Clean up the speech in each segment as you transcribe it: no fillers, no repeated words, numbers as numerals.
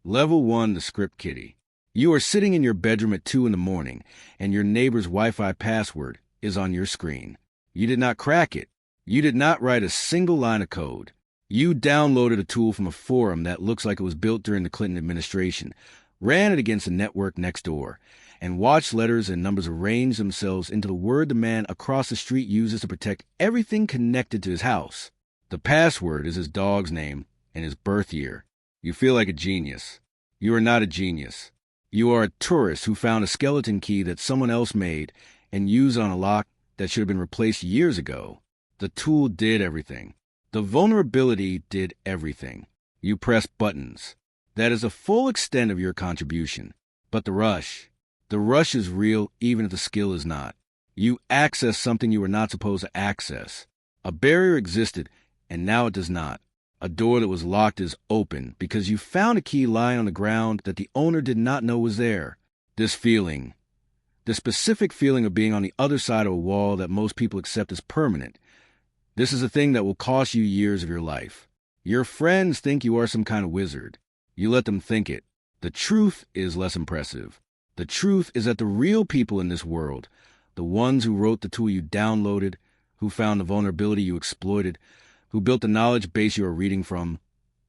Level 1, the script kiddie. You are sitting in your bedroom at 2 in the morning, and your neighbor's Wi-Fi password is on your screen. You did not crack it. You did not write a single line of code. You downloaded a tool from a forum that looks like it was built during the Clinton administration, ran it against a network next door, and watched letters and numbers arrange themselves into the word the man across the street uses to protect everything connected to his house. The password is his dog's name and his birth year. You feel like a genius. You are not a genius. You are a tourist who found a skeleton key that someone else made and used on a lock that should have been replaced years ago. The tool did everything. The vulnerability did everything. You press buttons. That is the full extent of your contribution. But the rush is real even if the skill is not. You access something you were not supposed to access. A barrier existed, and now it does not. A door that was locked is open because you found a key lying on the ground that the owner did not know was there. This feeling, the specific feeling of being on the other side of a wall that most people accept as permanent, this is a thing that will cost you years of your life. Your friends think you are some kind of wizard. You let them think it. The truth is less impressive. The truth is that the real people in this world, the ones who wrote the tool you downloaded, who found the vulnerability you exploited, who built the knowledge base you are reading from,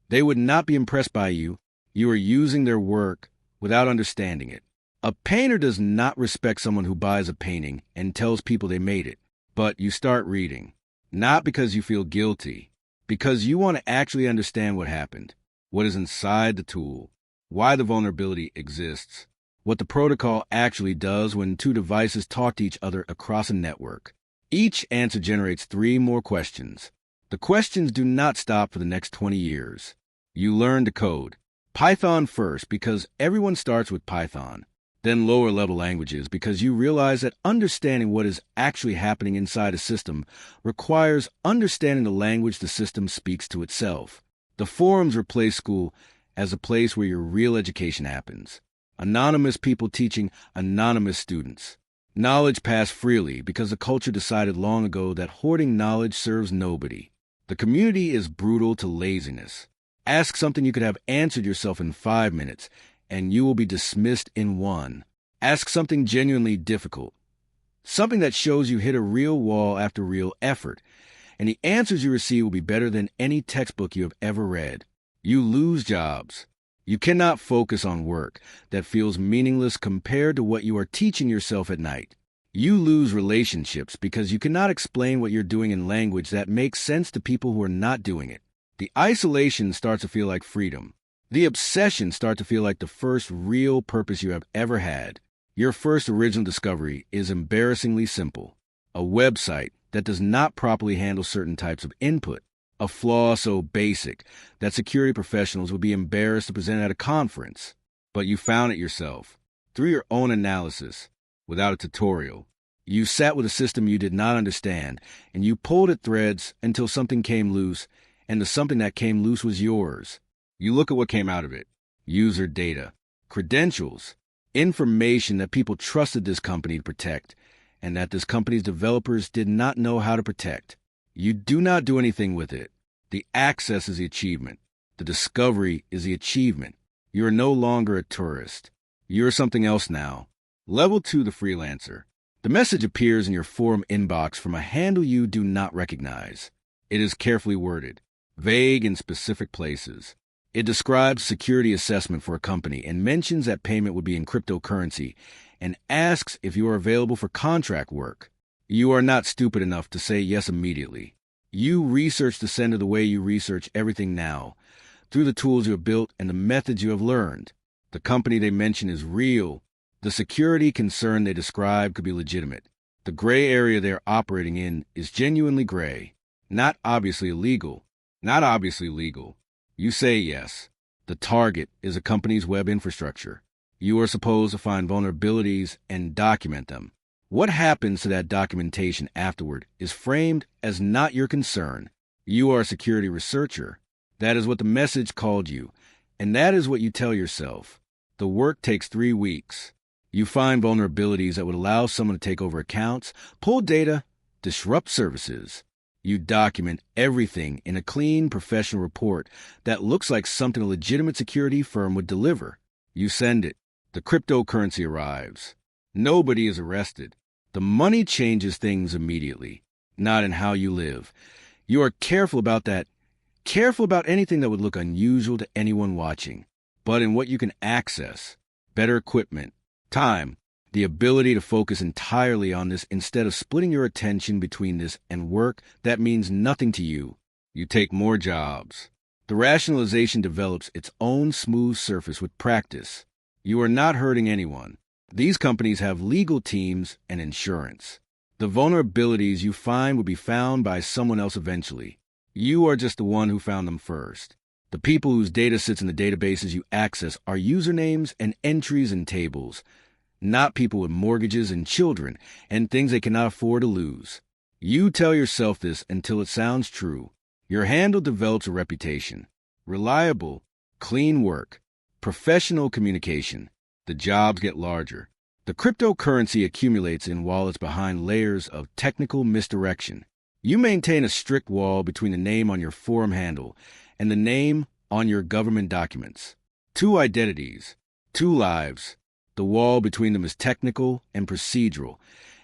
they would not be impressed by you. You are using their work without understanding it. A painter does not respect someone who buys a painting and tells people they made it. But you start reading, not because you feel guilty, because you want to actually understand what happened, what is inside the tool, why the vulnerability exists, what the protocol actually does when two devices talk to each other across a network. Each answer generates 3 more questions. The questions do not stop for the next 20 years. You learn to code. Python first because everyone starts with Python. Then lower level languages because you realize that understanding what is actually happening inside a system requires understanding the language the system speaks to itself. The forums replace school as a place where your real education happens. Anonymous people teaching anonymous students. Knowledge passed freely because the culture decided long ago that hoarding knowledge serves nobody. The community is brutal to laziness. Ask something you could have answered yourself in 5 minutes, and you will be dismissed in 1. Ask something genuinely difficult, something that shows you hit a real wall after real effort, and the answers you receive will be better than any textbook you have ever read. You lose jobs. You cannot focus on work that feels meaningless compared to what you are teaching yourself at night. You lose relationships because you cannot explain what you're doing in language that makes sense to people who are not doing it. The isolation starts to feel like freedom. The obsession starts to feel like the first real purpose you have ever had. Your first original discovery is embarrassingly simple. A website that does not properly handle certain types of input. A flaw so basic that security professionals would be embarrassed to present at a conference. But you found it yourself, through your own analysis, without a tutorial. You sat with a system you did not understand, and you pulled at threads until something came loose, and the something that came loose was yours. You look at what came out of it. User data, credentials, information that people trusted this company to protect, and that this company's developers did not know how to protect. You do not do anything with it. The access is the achievement. The discovery is the achievement. You are no longer a tourist. You are something else now. Level 2, the freelancer. The message appears in your forum inbox from a handle you do not recognize. It is carefully worded, vague in specific places. It describes security assessment for a company and mentions that payment would be in cryptocurrency and asks if you are available for contract work. You are not stupid enough to say yes immediately. You research the sender the way you research everything now, through the tools you have built and the methods you have learned. The company they mention is real. The security concern they describe could be legitimate. The gray area they are operating in is genuinely gray, not obviously illegal. Not obviously legal. You say yes. The target is a company's web infrastructure. You are supposed to find vulnerabilities and document them. What happens to that documentation afterward is framed as not your concern. You are a security researcher. That is what the message called you, and that is what you tell yourself. The work takes 3 weeks. You find vulnerabilities that would allow someone to take over accounts, pull data, disrupt services. You document everything in a clean, professional report that looks like something a legitimate security firm would deliver. You send it. The cryptocurrency arrives. Nobody is arrested. The money changes things immediately, not in how you live. You are careful about that, careful about anything that would look unusual to anyone watching, but in what you can access. Better equipment, time, the ability to focus entirely on this instead of splitting your attention between this and work that means nothing to you. You take more jobs. The rationalization develops its own smooth surface with practice. You are not hurting anyone. These companies have legal teams and insurance. The vulnerabilities you find will be found by someone else eventually. You are just the one who found them first. The people whose data sits in the databases you access are usernames and entries in tables, not people with mortgages and children and things they cannot afford to lose. You tell yourself this until it sounds true. Your handle develops a reputation. Reliable, clean work, professional communication. The jobs get larger. The cryptocurrency accumulates in wallets behind layers of technical misdirection. You maintain a strict wall between the name on your forum handle and the name on your government documents. Two identities, two lives. The wall between them is technical and procedural,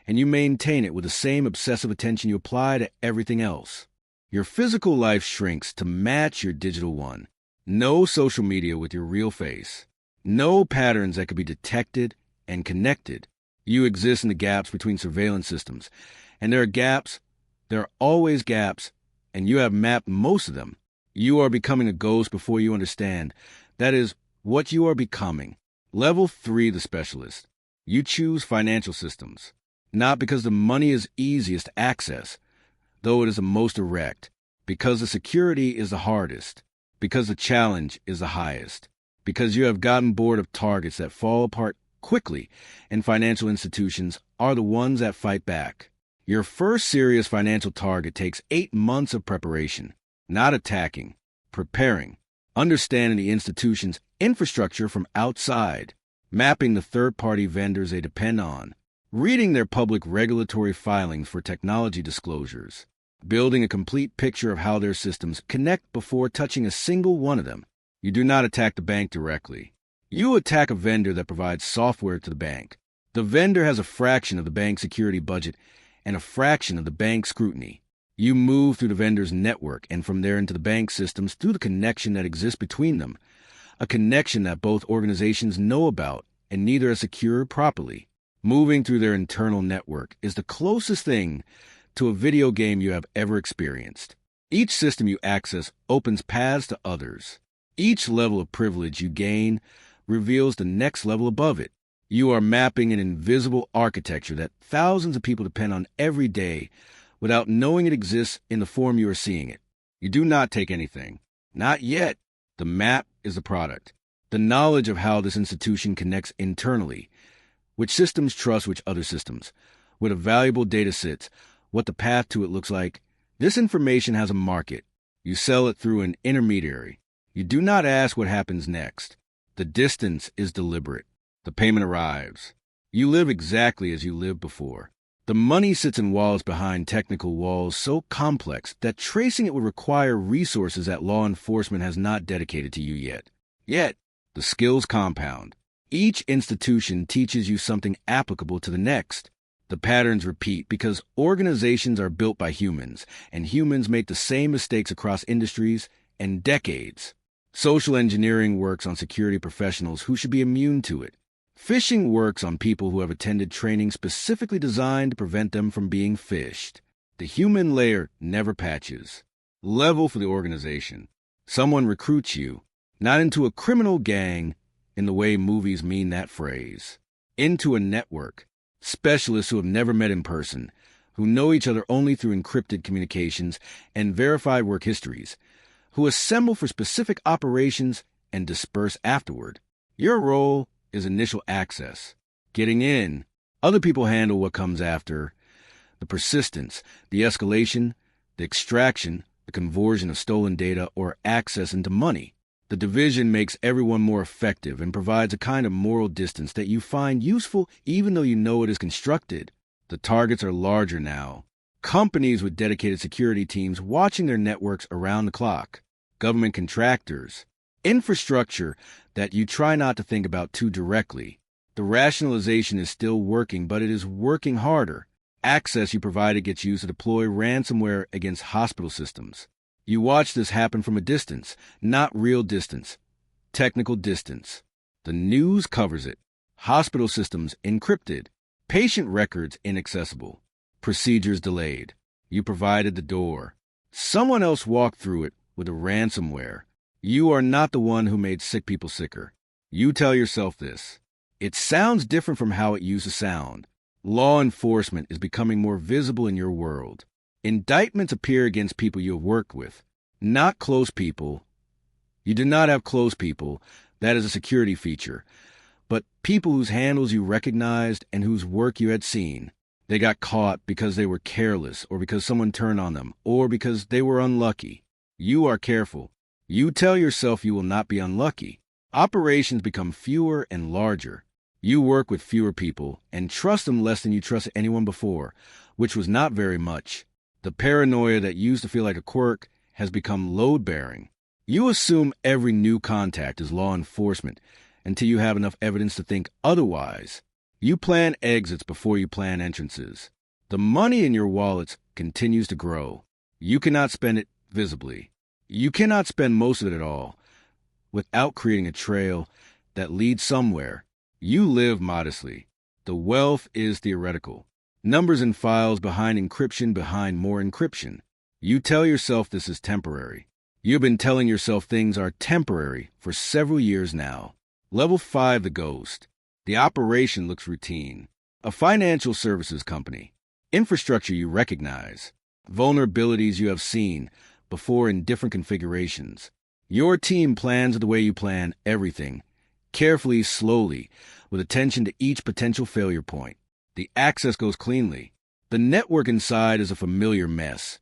and you maintain it with the same obsessive attention you apply to everything else. Your physical life shrinks to match your digital one. No social media with your real face. No patterns that could be detected and connected. You exist in the gaps between surveillance systems, and there are gaps, there are always gaps, and you have mapped most of them. You are becoming a ghost before you understand. That is what you are becoming. Level 3, the specialist. You choose financial systems, not because the money is easiest to access, though it is the most direct, because the security is the hardest, because the challenge is the highest, because you have gotten bored of targets that fall apart quickly, and financial institutions are the ones that fight back. Your first serious financial target takes 8 months of preparation, not attacking, preparing, understanding the institution's infrastructure from outside, mapping the third-party vendors they depend on, reading their public regulatory filings for technology disclosures, building a complete picture of how their systems connect before touching a single one of them. You do not attack the bank directly. You attack a vendor that provides software to the bank. The vendor has a fraction of the bank's security budget and a fraction of the bank's scrutiny. You move through the vendor's network and from there into the bank systems through the connection that exists between them, a connection that both organizations know about and neither are secured properly. Moving through their internal network is the closest thing to a video game you have ever experienced. Each system you access opens paths to others. Each level of privilege you gain reveals the next level above it. You are mapping an invisible architecture that thousands of people depend on every day without knowing it exists in the form you are seeing it. You do not take anything. Not yet. The map is the product. The knowledge of how this institution connects internally, which systems trust which other systems, what a valuable data sits, what the path to it looks like. This information has a market. You sell it through an intermediary. You do not ask what happens next. The distance is deliberate. The payment arrives. You live exactly as you lived before. The money sits in wallets behind technical walls so complex that tracing it would require resources that law enforcement has not dedicated to you yet. Yet, the skills compound. Each institution teaches you something applicable to the next. The patterns repeat because organizations are built by humans, and humans make the same mistakes across industries and decades. Social engineering works on security professionals who should be immune to it. Phishing works on people who have attended training specifically designed to prevent them from being phished. The human layer never patches. Level for the organization. Someone recruits you, not into a criminal gang in the way movies mean that phrase, into a network. Specialists who have never met in person, who know each other only through encrypted communications and verified work histories, who assemble for specific operations and disperse afterward. Your role is initial access, getting in. Other people handle what comes after, the persistence, the escalation, the extraction, the conversion of stolen data or access into money. The division makes everyone more effective and provides a kind of moral distance that you find useful even though you know it is constructed. The targets are larger now. Companies with dedicated security teams watching their networks around the clock. Government contractors. Infrastructure that you try not to think about too directly. The rationalization is still working, but it is working harder. Access you provided gets used to deploy ransomware against hospital systems. You watch this happen from a distance, not real distance, technical distance. The news covers it. Hospital systems encrypted. Patient records inaccessible. Procedures delayed. You provided the door. Someone else walked through it with a ransomware. You are not the one who made sick people sicker. You tell yourself this. It sounds different from how it used to sound. Law enforcement is becoming more visible in your world. Indictments appear against people you have worked with, not close people. You do not have close people. That is a security feature. But people whose handles you recognized and whose work you had seen. They got caught because they were careless, or because someone turned on them, or because they were unlucky. You are careful. You tell yourself you will not be unlucky. Operations become fewer and larger. You work with fewer people and trust them less than you trusted anyone before, which was not very much. The paranoia that used to feel like a quirk has become load-bearing. You assume every new contact is law enforcement until you have enough evidence to think otherwise. You plan exits before you plan entrances. The money in your wallets continues to grow. You cannot spend it visibly. You cannot spend most of it at all without creating a trail that leads somewhere. You live modestly. The wealth is theoretical. Numbers and files behind encryption behind more encryption. You tell yourself this is temporary. You've been telling yourself things are temporary for several years now. Level 5, the ghost. The operation looks routine. A financial services company. Infrastructure you recognize. Vulnerabilities you have seen before in different configurations. Your team plans the way you plan everything. Carefully, slowly, with attention to each potential failure point. The access goes cleanly. The network inside is a familiar mess.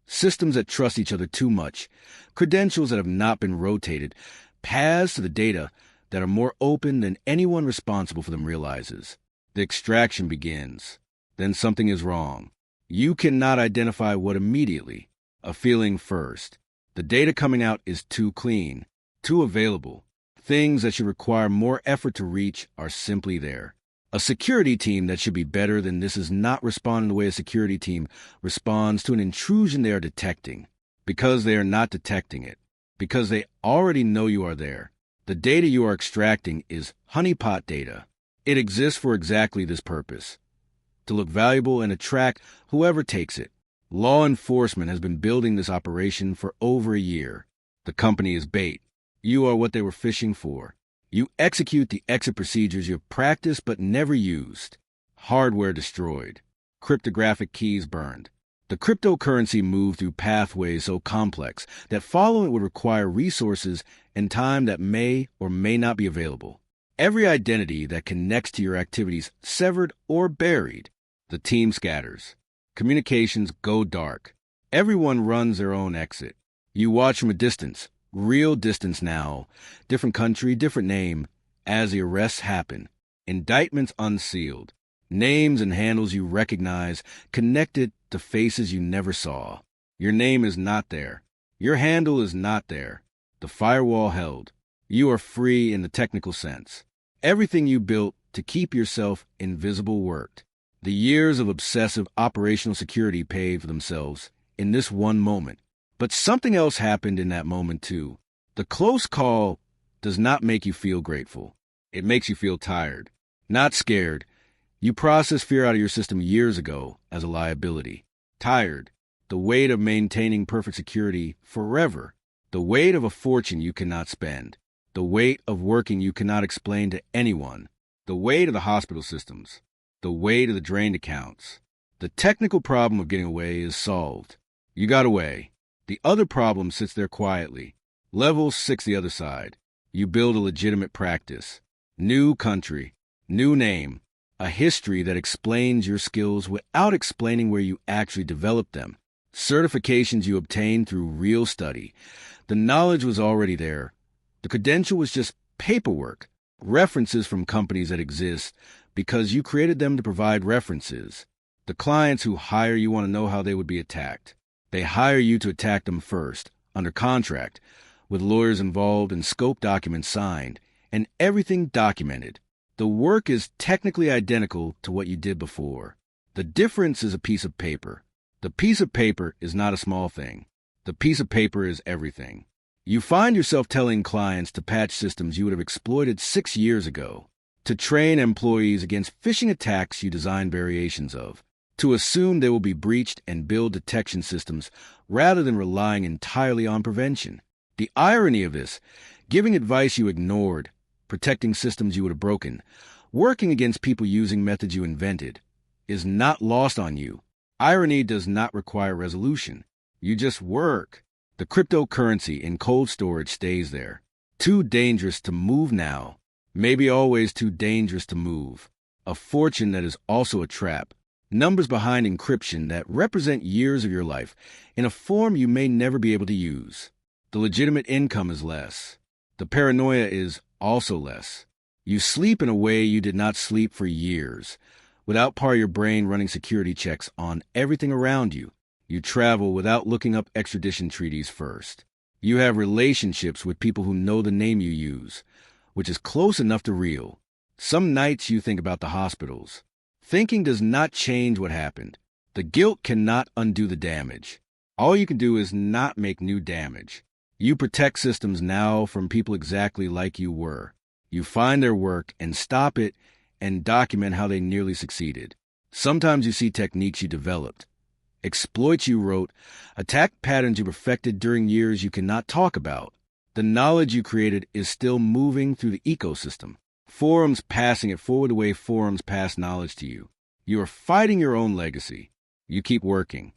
Systems that trust each other too much. Credentials that have not been rotated. Paths to the data that are more open than anyone responsible for them realizes. The extraction begins. Then something is wrong. You cannot identify what immediately. A feeling first. The data coming out is too clean, too available. Things that should require more effort to reach are simply there. A security team that should be better than this is not responding the way a security team responds to an intrusion they are detecting. Because they are not detecting it. Because they already know you are there. The data you are extracting is honeypot data. It exists for exactly this purpose. To look valuable and attract whoever takes it. Law enforcement has been building this operation for over a year. The company is bait. You are what they were fishing for. You execute the exit procedures you have practiced but never used. Hardware destroyed. Cryptographic keys burned. The cryptocurrency moved through pathways so complex that following it would require resources and time that may or may not be available. Every identity that connects to your activities severed or buried. The team scatters. Communications go dark. Everyone runs their own exit. You watch from a distance. Real distance now. Different country, different name. As the arrests happen. Indictments unsealed. Names and handles you recognize, connected to faces you never saw. Your name is not there. Your handle is not there. The firewall held. You are free in the technical sense. Everything you built to keep yourself invisible worked. The years of obsessive operational security paid for themselves in this one moment. But something else happened in that moment too. The close call does not make you feel grateful. It makes you feel tired. Not scared. You processed fear out of your system years ago as a liability. Tired. The weight of maintaining perfect security forever. The weight of a fortune you cannot spend. The weight of working you cannot explain to anyone. The weight of the hospital systems. The weight of the drained accounts. The technical problem of getting away is solved. You got away. The other problem sits there quietly. Level 6 the other side. You build a legitimate practice. New country. New name. A history that explains your skills without explaining where you actually developed them. Certifications you obtained through real study. The knowledge was already there. The credential was just paperwork. References from companies that exist because you created them to provide references. The clients who hire you want to know how they would be attacked. They hire you to attack them first, under contract, with lawyers involved and scope documents signed, and everything documented. The work is technically identical to what you did before. The difference is a piece of paper. The piece of paper is not a small thing. The piece of paper is everything. You find yourself telling clients to patch systems you would have exploited 6 years ago, to train employees against phishing attacks you design variations of, to assume they will be breached and build detection systems rather than relying entirely on prevention. The irony of this, giving advice you ignored, protecting systems you would have broken, working against people using methods you invented, is not lost on you. Irony does not require resolution. You just work. The cryptocurrency in cold storage stays there. Too dangerous to move now. Maybe always too dangerous to move. A fortune that is also a trap. Numbers behind encryption that represent years of your life in a form you may never be able to use. The legitimate income is less. The paranoia is also less. You sleep in a way you did not sleep for years, without part of your brain running security checks on everything around you. You travel without looking up extradition treaties first. You have relationships with people who know the name you use, which is close enough to real. Some nights you think about the hospitals. Thinking does not change what happened. The guilt cannot undo the damage. All you can do is not make new damage. You protect systems now from people exactly like you were. You find their work and stop it and document how they nearly succeeded. Sometimes you see techniques you developed, exploits you wrote, attack patterns you perfected during years you cannot talk about. The knowledge you created is still moving through the ecosystem. Forums passing it forward the way forums pass knowledge to you. You are fighting your own legacy. You keep working.